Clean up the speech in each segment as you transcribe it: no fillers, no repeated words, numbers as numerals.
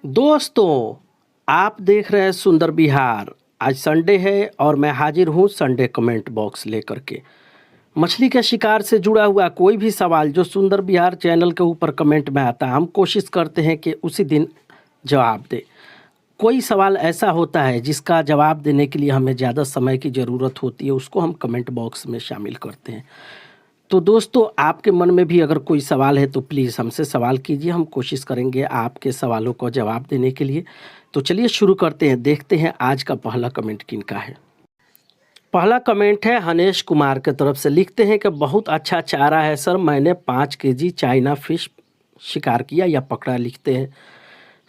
दोस्तों, आप देख रहे हैं सुंदर बिहार। आज संडे है और मैं हाजिर हूँ संडे कमेंट बॉक्स लेकर के। मछली के शिकार से जुड़ा हुआ कोई भी सवाल जो सुंदर बिहार चैनल के ऊपर कमेंट में आता है, हम कोशिश करते हैं कि उसी दिन जवाब दें। कोई सवाल ऐसा होता है जिसका जवाब देने के लिए हमें ज़्यादा समय की ज़रूरत होती है, उसको हम कमेंट बॉक्स में शामिल करते हैं। तो दोस्तों, आपके मन में भी अगर कोई सवाल है तो प्लीज़ हमसे सवाल कीजिए, हम कोशिश करेंगे आपके सवालों का जवाब देने के लिए। तो चलिए शुरू करते हैं, देखते हैं आज का पहला कमेंट किनका है। पहला कमेंट है हनेश कुमार की तरफ से। लिखते हैं कि बहुत अच्छा चारा है सर, मैंने 5 केजी चाइना फिश शिकार किया या पकड़ा। लिखते हैं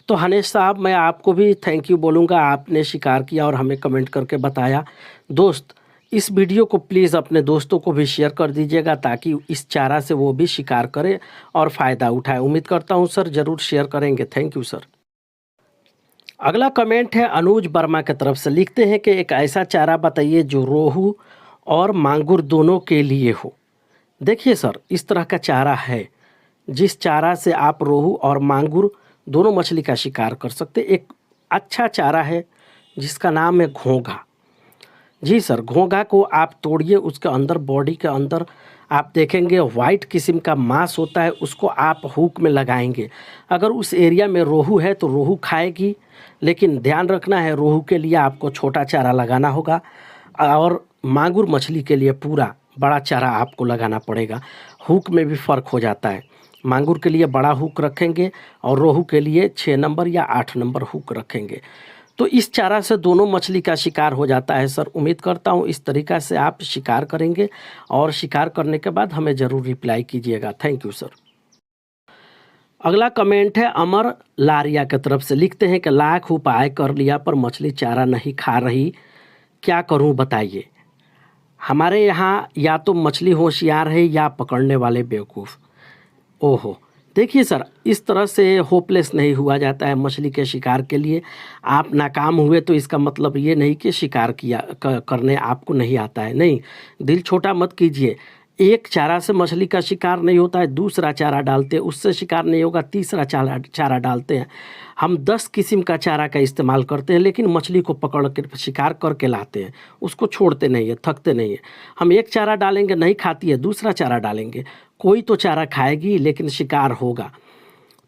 तो हनेश साहब, मैं आपको भी थैंक यू बोलूँगा, आपने शिकार किया और हमें कमेंट करके बताया। दोस्त, इस वीडियो को प्लीज़ अपने दोस्तों को भी शेयर कर दीजिएगा ताकि इस चारा से वो भी शिकार करें और फ़ायदा उठाए। उम्मीद करता हूँ सर ज़रूर शेयर करेंगे। Thank you sir. अगला कमेंट है अनुज वर्मा की तरफ से। लिखते हैं कि एक ऐसा चारा बताइए जो रोहू और मांगुर दोनों के लिए हो। देखिए सर, इस तरह का चारा है जिस चारा से आप रोहू और मांगुर दोनों मछली का शिकार कर सकते। एक अच्छा चारा है जिसका नाम है घोंघा। जी सर, घोंघा को आप तोड़िए, उसके अंदर बॉडी के अंदर आप देखेंगे वाइट किस्म का मांस होता है, उसको आप हुक में लगाएंगे। अगर उस एरिया में रोहू है तो रोहू खाएगी, लेकिन ध्यान रखना है रोहू के लिए आपको छोटा चारा लगाना होगा और मांगुर मछली के लिए पूरा बड़ा चारा आपको लगाना पड़ेगा। हुक में भी फ़र्क हो जाता है, मांगुर के लिए बड़ा हुक रखेंगे और रोहू के लिए 6 नंबर या 8 नंबर हुक रखेंगे। तो इस चारा से दोनों मछली का शिकार हो जाता है सर। उम्मीद करता हूँ इस तरीक़ा से आप शिकार करेंगे और शिकार करने के बाद हमें ज़रूर रिप्लाई कीजिएगा। Thank you sir. अगला कमेंट है अमर लारिया की तरफ से। लिखते हैं कि लाख उपाय कर लिया पर मछली चारा नहीं खा रही, क्या करूं बताइए। हमारे यहाँ या तो मछली होशियार है या पकड़ने वाले बेवकूफ़। ओहो, देखिए सर, इस तरह से होपलेस नहीं हुआ जाता है मछली के शिकार के लिए। आप नाकाम हुए तो इसका मतलब ये नहीं कि शिकार किया करने आपको नहीं आता है। नहीं, दिल छोटा मत कीजिए। एक चारा से मछली का शिकार नहीं होता है, दूसरा चारा डालते हैं उससे शिकार नहीं होगा, तीसरा चारा चारा डालते हैं। हम 10 किस्म का चारा का इस्तेमाल करते हैं, लेकिन मछली को पकड़ के शिकार करके लाते हैं, उसको छोड़ते नहीं है, थकते नहीं है। हम एक चारा डालेंगे नहीं खाती है, दूसरा चारा डालेंगे, कोई तो चारा खाएगी लेकिन शिकार होगा।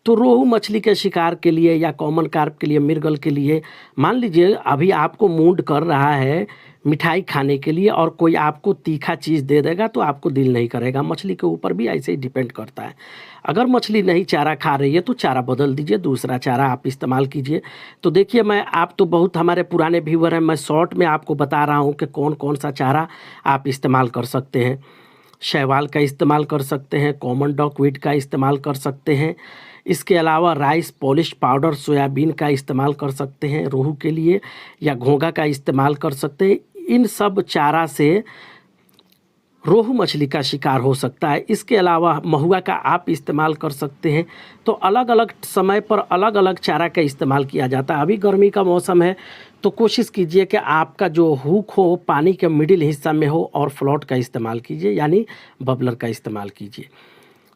तो रोहू मछली के शिकार के लिए या कॉमन कार्प के लिए, मृगल के लिए, मान लीजिए अभी आपको मूड कर रहा है मिठाई खाने के लिए और कोई आपको तीखा चीज़ दे देगा तो आपको दिल नहीं करेगा। मछली के ऊपर भी ऐसे ही डिपेंड करता है। अगर मछली नहीं चारा खा रही है तो चारा बदल दीजिए, दूसरा चारा आप इस्तेमाल कीजिए। तो देखिए, मैं आप तो बहुत हमारे पुराने व्यूअर हैं, मैं शॉर्ट में आपको बता रहा हूँ कि कौन कौन सा चारा आप इस्तेमाल कर सकते हैं। शैवाल का इस्तेमाल कर सकते हैं, कॉमन डॉकवीट का इस्तेमाल कर सकते हैं। इसके अलावा राइस पॉलिश पाउडर सोयाबीन का इस्तेमाल कर सकते हैं रोहू के लिए, या घोंघा का इस्तेमाल कर सकते हैं। इन सब चारा से रोहू मछली का शिकार हो सकता है। इसके अलावा महुआ का आप इस्तेमाल कर सकते हैं। तो अलग अलग समय पर अलग अलग चारा का इस्तेमाल किया जाता है। अभी गर्मी का मौसम है तो कोशिश कीजिए कि आपका जो हुक हो पानी के मिडिल हिस्सा में हो और फ्लोट का इस्तेमाल कीजिए, यानी बबलर का इस्तेमाल कीजिए।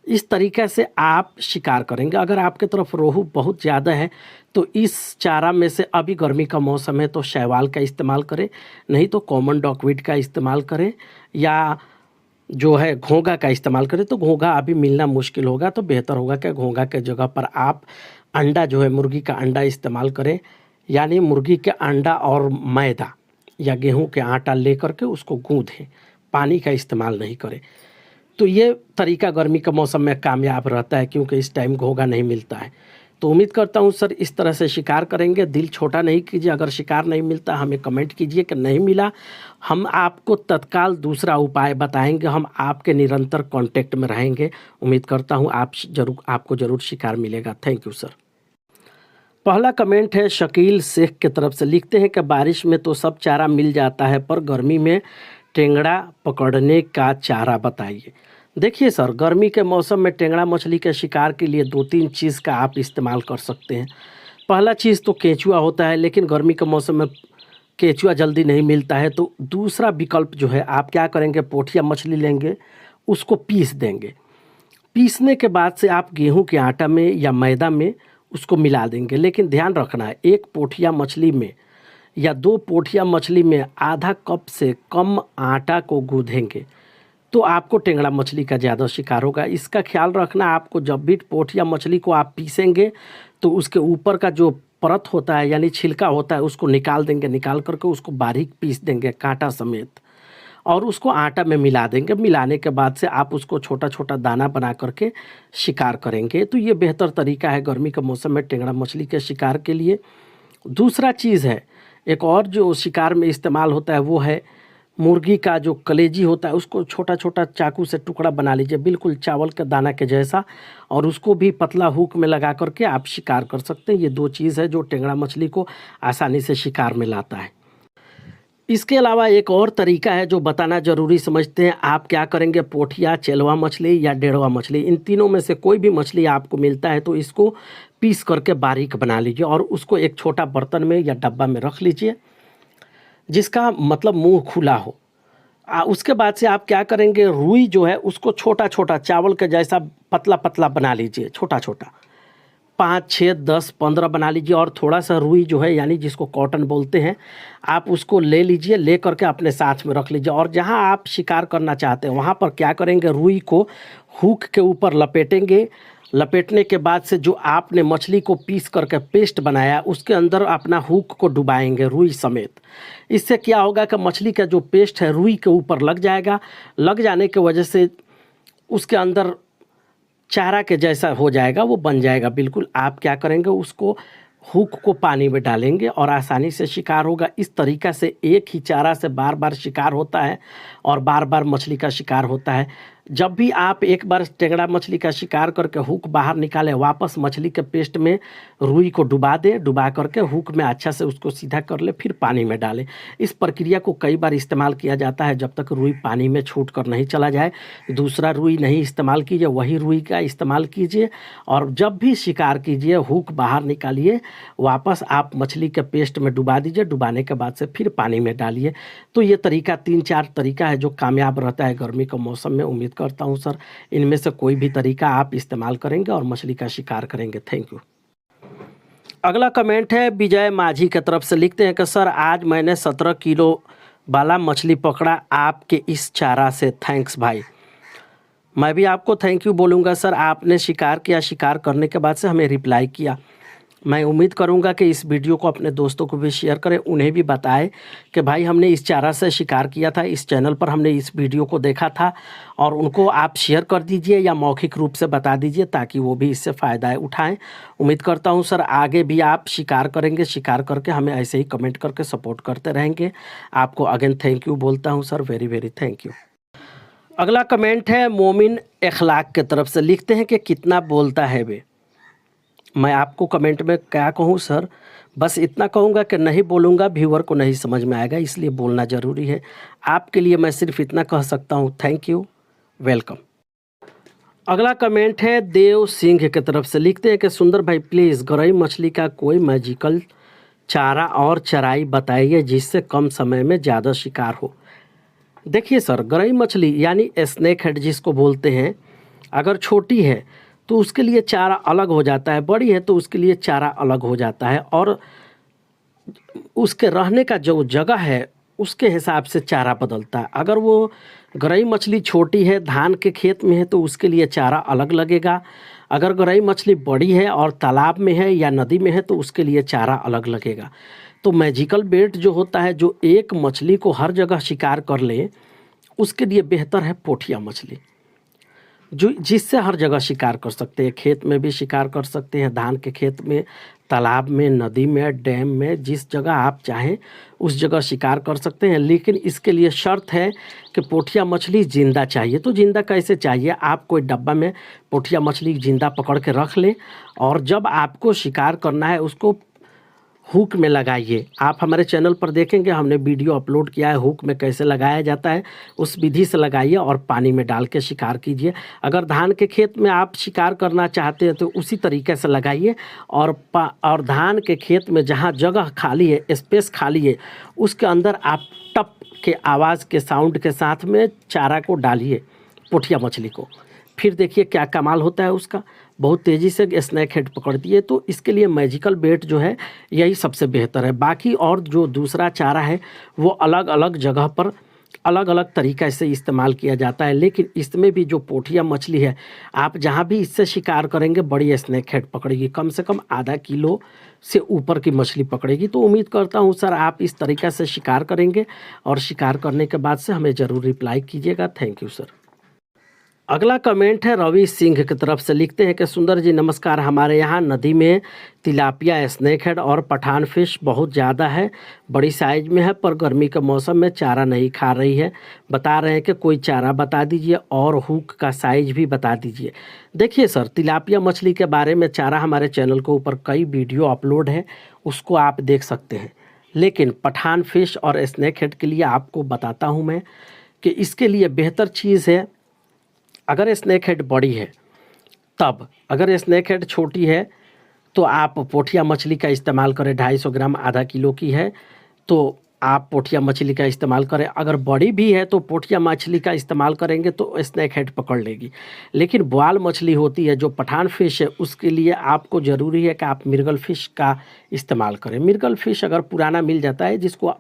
इस तरीक़े से आप शिकार करेंगे। अगर आपके तरफ रोहू बहुत ज़्यादा है तो इस चारा में से, अभी गर्मी का मौसम है तो शैवाल का इस्तेमाल करें, नहीं तो कॉमन डॉकवीट का इस्तेमाल करें, या जो है घोंघा का इस्तेमाल करें। तो घोंघा अभी मिलना मुश्किल होगा तो बेहतर होगा कि घोंघा के जगह पर आप अंडा जो है मुर्गी का अंडा इस्तेमाल करें, यानी मुर्गी के अंडा और मैदा या गेहूं के आटा लेकर के उसको गूँधें, पानी का इस्तेमाल नहीं करें। तो ये तरीका गर्मी के मौसम में कामयाब रहता है क्योंकि इस टाइम घोंघा नहीं मिलता है। तो उम्मीद करता हूँ सर इस तरह से शिकार करेंगे। दिल छोटा नहीं कीजिए, अगर शिकार नहीं मिलता हमें कमेंट कीजिए कि नहीं मिला, हम आपको तत्काल दूसरा उपाय बताएंगे। हम आपके निरंतर कांटेक्ट में रहेंगे। उम्मीद करता हूँ आपको ज़रूर शिकार मिलेगा। Thank you sir. पहला कमेंट है शकील शेख की तरफ से। लिखते हैं कि बारिश में तो सब चारा मिल जाता है पर गर्मी में टेंगड़ा पकड़ने का चारा बताइए। देखिए सर, गर्मी के मौसम में टेंगड़ा मछली के शिकार के लिए 2-3 चीज़ का आप इस्तेमाल कर सकते हैं। पहला चीज़ तो केंचुआ होता है, लेकिन गर्मी के मौसम में केंचुआ जल्दी नहीं मिलता है। तो दूसरा विकल्प जो है, आप क्या करेंगे, पोठिया मछली लेंगे, उसको पीस देंगे। पीसने के बाद से आप गेहूं के आटा में या मैदा में उसको मिला देंगे। लेकिन ध्यान रखना है, एक पोठिया मछली में या 2 पोठिया मछली में आधा कप से कम आटा को गूँथेंगे तो आपको टेंगड़ा मछली का ज़्यादा शिकार होगा। इसका ख्याल रखना, आपको जब भी पोठिया मछली को आप पीसेंगे तो उसके ऊपर का जो परत होता है यानी छिलका होता है उसको निकाल देंगे, निकाल करके उसको बारीक पीस देंगे कांटा समेत और उसको आटा में मिला देंगे। मिलाने के बाद से आप उसको छोटा छोटा दाना बना करके शिकार करेंगे तो ये बेहतर तरीका है गर्मी के मौसम में टेंगड़ा मछली के शिकार के लिए। दूसरा चीज़ है, एक और जो शिकार में इस्तेमाल होता है वो है मुर्गी का जो कलेजी होता है उसको छोटा छोटा चाकू से टुकड़ा बना लीजिए बिल्कुल चावल के दाना के जैसा, और उसको भी पतला हुक में लगा करके आप शिकार कर सकते हैं। ये 2 चीज़ है जो टेंगड़ा मछली को आसानी से शिकार में लाता है। इसके अलावा एक और तरीका है जो बताना ज़रूरी समझते हैं। आप क्या करेंगे, पोठिया, चेलवा मछली या डेढ़वा मछली, इन तीनों में से कोई भी मछली आपको मिलता है तो इसको पीस करके बारीक बना लीजिए और उसको एक छोटा बर्तन में या डब्बा में रख लीजिए जिसका मतलब मुंह खुला हो। उसके बाद से आप क्या करेंगे, रुई जो है उसको छोटा छोटा चावल के जैसा पतला पतला बना लीजिए, छोटा छोटा 5, 6, 10, 15 बना लीजिए और थोड़ा सा रुई जो है यानी जिसको कॉटन बोलते हैं आप उसको ले लीजिए, ले करके अपने साथ में रख लीजिए और जहां आप शिकार करना चाहते हैं वहां पर क्या करेंगे, रुई को हुक के ऊपर लपेटेंगे। लपेटने के बाद से जो आपने मछली को पीस करके पेस्ट बनाया उसके अंदर अपना हुक को डुबाएंगे रुई समेत। इससे क्या होगा कि मछली का जो पेस्ट है रुई के ऊपर लग जाएगा। लग जाने की वजह से उसके अंदर चारा के जैसा हो जाएगा, वो बन जाएगा बिल्कुल। आप क्या करेंगे, उसको हुक को पानी में डालेंगे और आसानी से शिकार होगा। इस तरीक़ा से एक ही चारा से बार बार शिकार होता है और बार बार मछली का शिकार होता है। जब भी आप एक बार टेंगड़ा मछली का शिकार करके हुक बाहर निकालें, वापस मछली के पेस्ट में रुई को डुबा दें, डुबा करके हुक में अच्छा से उसको सीधा कर ले, फिर पानी में डालें। इस प्रक्रिया को कई बार इस्तेमाल किया जाता है जब तक रुई पानी में छूट कर नहीं चला जाए। दूसरा रुई नहीं इस्तेमाल कीजिए, वही रुई का इस्तेमाल कीजिए और जब भी शिकार कीजिए हुक बाहर निकालिए, वापस आप मछली के पेस्ट में डुबा दीजिए। डुबाने के बाद से फिर पानी में डालिए। तो ये तरीका 3-4 तरीका है जो कामयाब रहता है गर्मी के मौसम में। उम्मीद करता हूँ सर इनमें से कोई भी तरीका आप इस्तेमाल करेंगे और मछली का शिकार करेंगे। Thank you. अगला कमेंट है विजय माझी की तरफ से, लिखते हैं कि सर आज मैंने 17 किलो वाला मछली पकड़ा आपके इस चारा से, थैंक्स भाई। मैं भी आपको थैंक यू बोलूँगा सर, आपने शिकार किया, शिकार करने के बाद से हमें रिप्लाई किया। मैं उम्मीद करूंगा कि इस वीडियो को अपने दोस्तों को भी शेयर करें, उन्हें भी बताएं कि भाई हमने इस चारा से शिकार किया था, इस चैनल पर हमने इस वीडियो को देखा था, और उनको आप शेयर कर दीजिए या मौखिक रूप से बता दीजिए ताकि वो भी इससे फ़ायदा उठाएं। उम्मीद करता हूं सर आगे भी आप शिकार करेंगे, शिकार करके हमें ऐसे ही कमेंट करके सपोर्ट करते रहेंगे। आपको अगेन थैंक यू बोलता हूँ sir, very very thank you. अगला कमेंट है मोमिन अखलाक की तरफ से, लिखते हैं कि कितना बोलता है वे। मैं आपको कमेंट में क्या कहूँ सर, बस इतना कहूँगा कि नहीं बोलूँगा व्यूअर को नहीं समझ में आएगा, इसलिए बोलना ज़रूरी है। आपके लिए मैं सिर्फ इतना कह सकता हूँ, थैंक यू, वेलकम। अगला कमेंट है देव सिंह की तरफ से, लिखते हैं कि सुंदर भाई प्लीज़ गरई मछली का कोई मैजिकल चारा और चराई बताइए जिससे कम समय में ज़्यादा शिकार हो। देखिए सर, गरई मछली यानी स्नेक हेड जिसको बोलते हैं, अगर छोटी है तो उसके लिए चारा अलग हो जाता है, बड़ी है तो उसके लिए चारा अलग हो जाता है, और उसके रहने का जो जगह है उसके हिसाब से चारा बदलता है। अगर वो गरई मछली छोटी है, धान के खेत में है, तो उसके लिए चारा अलग लगेगा। अगर गरई मछली बड़ी है और तालाब में है या नदी में है तो उसके लिए चारा अलग लगेगा। तो मैजिकल बेट जो होता है, जो एक मछली को हर जगह शिकार कर ले, उसके लिए बेहतर है पोठिया मछली, जो जिससे हर जगह शिकार कर सकते हैं। खेत में भी शिकार कर सकते हैं, धान के खेत में, तालाब में, नदी में, डैम में, जिस जगह आप चाहें उस जगह शिकार कर सकते हैं। लेकिन इसके लिए शर्त है कि पोठिया मछली ज़िंदा चाहिए। तो ज़िंदा कैसे चाहिए, आप कोई डब्बा में पोठिया मछली ज़िंदा पकड़ के रख लें और जब आपको शिकार करना है उसको हुक में लगाइए। आप हमारे चैनल पर देखेंगे, हमने वीडियो अपलोड किया है हुक में कैसे लगाया जाता है, उस विधि से लगाइए और पानी में डाल के शिकार कीजिए। अगर धान के खेत में आप शिकार करना चाहते हैं तो उसी तरीके से लगाइए, और धान के खेत में जहाँ जगह खाली है, स्पेस खाली है, उसके अंदर आप टप के आवाज़ के साउंड के साथ में चारा को डालिए, पोठिया मछली को। फिर देखिए क्या कमाल होता है उसका, बहुत तेज़ी से स्नैक हेड पकड़ती है। तो इसके लिए मैजिकल बेट जो है यही सबसे बेहतर है। बाकी और जो दूसरा चारा है वो अलग अलग जगह पर अलग अलग तरीक़े से इस्तेमाल किया जाता है, लेकिन इसमें भी जो पोठिया मछली है, आप जहाँ भी इससे शिकार करेंगे बड़ी स्नैक हेड पकड़ेगी, कम से कम आधा किलो से ऊपर की मछली पकड़ेगी। तो उम्मीद करता हूँ सर आप इस तरीक़े से शिकार करेंगे और शिकार करने के बाद से हमें ज़रूर रिप्लाई कीजिएगा। Thank you sir. अगला कमेंट है रवि सिंह की तरफ से, लिखते हैं कि सुंदर जी नमस्कार, हमारे यहाँ नदी में तिलापिया, स्नैक हेड और पठान फिश बहुत ज़्यादा है, बड़ी साइज में है, पर गर्मी के मौसम में चारा नहीं खा रही है। बता रहे हैं कि कोई चारा बता दीजिए और हुक का साइज भी बता दीजिए। देखिए सर, तिलापिया मछली के बारे में चारा हमारे चैनल के ऊपर कई वीडियो अपलोड है, उसको आप देख सकते हैं। लेकिन पठान फिश और स्नैक हेड के लिए आपको बताता हूँ मैं कि इसके लिए बेहतर चीज़ है, अगर स्नैक हेड बड़ी है तब, अगर स्नैक हेड छोटी है तो आप पोठिया मछली का इस्तेमाल करें। 250 ग्राम आधा किलो की है तो आप पोठिया मछली का इस्तेमाल करें। अगर बड़ी भी है तो पोठिया मछली का इस्तेमाल करेंगे तो स्नैक हेड पकड़ लेगी। लेकिन बोआल मछली होती है जो पठान फिश है, उसके लिए आपको ज़रूरी है कि आप मृगल फिश का इस्तेमाल करें। मृगल फिश अगर पुराना मिल जाता है, जिसको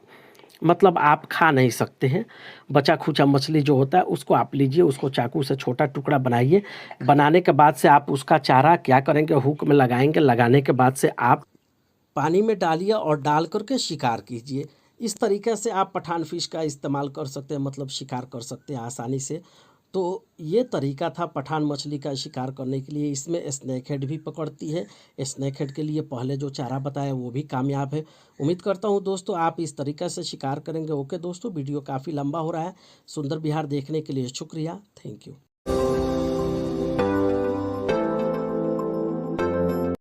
मतलब आप खा नहीं सकते हैं, बचा खुचा मछली जो होता है उसको आप लीजिए, उसको चाकू से छोटा टुकड़ा बनाइए। बनाने के बाद से आप उसका चारा क्या करेंगे, हुक में लगाएंगे। लगाने के बाद से आप पानी में डालिए और डाल करके शिकार कीजिए। इस तरीके से आप पठान फिश का इस्तेमाल कर सकते हैं, मतलब शिकार कर सकते हैं आसानी से। तो ये तरीका था पठान मछली का शिकार करने के लिए। इसमें स्नैक हेड भी पकड़ती है। स्नैक हेड के लिए पहले जो चारा बताया वो भी कामयाब है। उम्मीद करता हूँ दोस्तों आप इस तरीके से शिकार करेंगे। ओके दोस्तों, वीडियो काफ़ी लंबा हो रहा है। सुंदर बिहार देखने के लिए शुक्रिया। Thank you.